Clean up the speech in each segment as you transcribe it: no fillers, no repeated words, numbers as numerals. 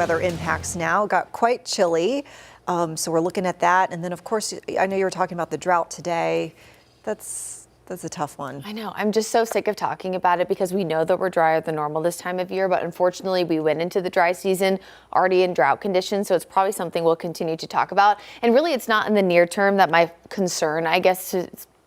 Weather impacts now. It got quite chilly, so we're looking at that. And then, of course, I know you were talking about the drought today. That's a tough one. I know. I'm just so sick of talking about it because we know that we're drier than normal this time of year, but unfortunately we went into the dry season already in drought conditions, so it's probably something we'll continue to talk about. And really, it's not in the near term that my concern, I guess,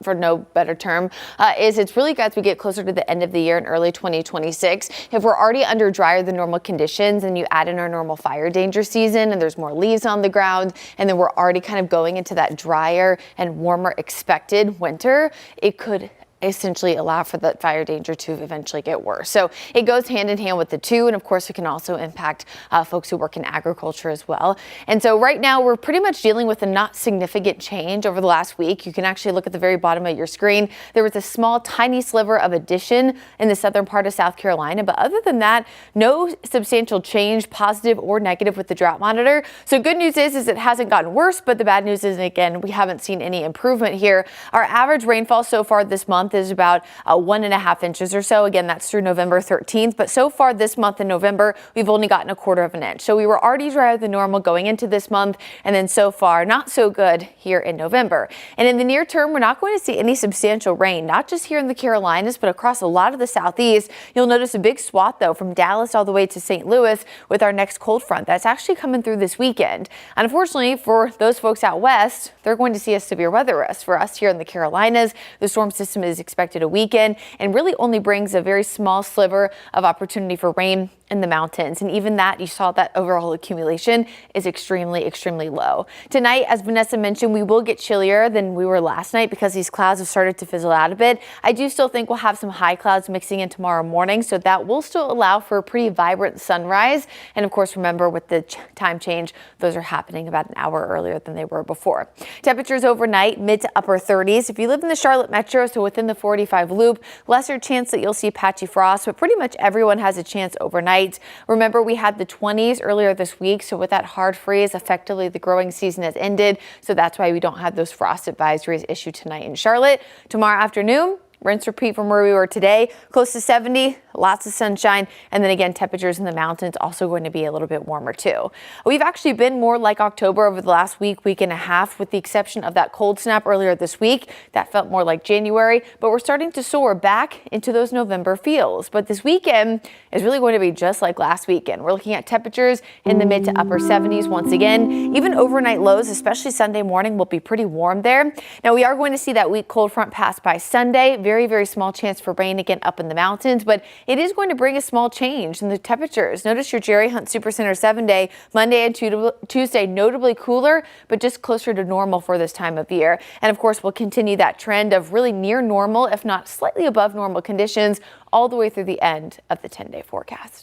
for no better term, is it's really as we get closer to the end of the year in early 2026. If we're already under drier than normal conditions and you add in our normal fire danger season and there's more leaves on the ground, and then we're already kind of going into that drier and warmer expected winter, it could essentially allow for that fire danger to eventually get worse. So it goes hand in hand with the two. And of course, it can also impact folks who work in agriculture as well. And so right now we're pretty much dealing with a not significant change over the last week. You can actually look at the very bottom of your screen. There was a small, tiny sliver of addition in the southern part of South Carolina. But other than that, no substantial change, positive or negative, with the drought monitor. So good news is it hasn't gotten worse, but the bad news is, again, we haven't seen any improvement here. Our average rainfall so far this month is about 1.5 inches or so. Again, that's through November 13th. But so far this month in November, we've only gotten 1/4 inch. So we were already drier than normal going into this month. And then so far, not so good here in November. And in the near term, we're not going to see any substantial rain, not just here in the Carolinas, but across a lot of the southeast. You'll notice a big swath, though, from Dallas all the way to St. Louis with our next cold front that's actually coming through this weekend. And unfortunately, for those folks out west, they're going to see a severe weather risk. For us here in the Carolinas, the storm system is expected to weaken and really only brings a very small sliver of opportunity for rain in the mountains. And even that, you saw that overall accumulation is extremely, extremely low. Tonight, as Vanessa mentioned, we will get chillier than we were last night because these clouds have started to fizzle out a bit. I do still think we'll have some high clouds mixing in tomorrow morning, so that will still allow for a pretty vibrant sunrise. And of course, remember, with the time change, those are happening about an hour earlier than they were before. Temperatures overnight, mid to upper 30s. If you live in the Charlotte metro, so within the 45 loop, lesser chance that you'll see patchy frost, but pretty much everyone has a chance overnight. Remember, we had the 20s earlier this week, so with that hard freeze, effectively the growing season has ended. So that's why we don't have those frost advisories issued tonight in Charlotte. Tomorrow afternoon, rinse repeat from where we were today, close to 70, lots of sunshine. And then again, temperatures in the mountains also going to be a little bit warmer too. We've actually been more like October over the last week, week and a half, with the exception of that cold snap earlier this week. That felt more like January, but we're starting to soar back into those November feels. But this weekend is really going to be just like last weekend. We're looking at temperatures in the mid to upper 70s once again. Even overnight lows, especially Sunday morning, will be pretty warm there. Now we are going to see that weak cold front pass by Sunday. Very, very small chance for rain again up in the mountains, but it is going to bring a small change in the temperatures. Notice your Jerry Hunt Supercenter 7-day, Monday and Tuesday, notably cooler, but just closer to normal for this time of year. And of course, we'll continue that trend of really near normal, if not slightly above normal conditions, all the way through the end of the 10-day forecast.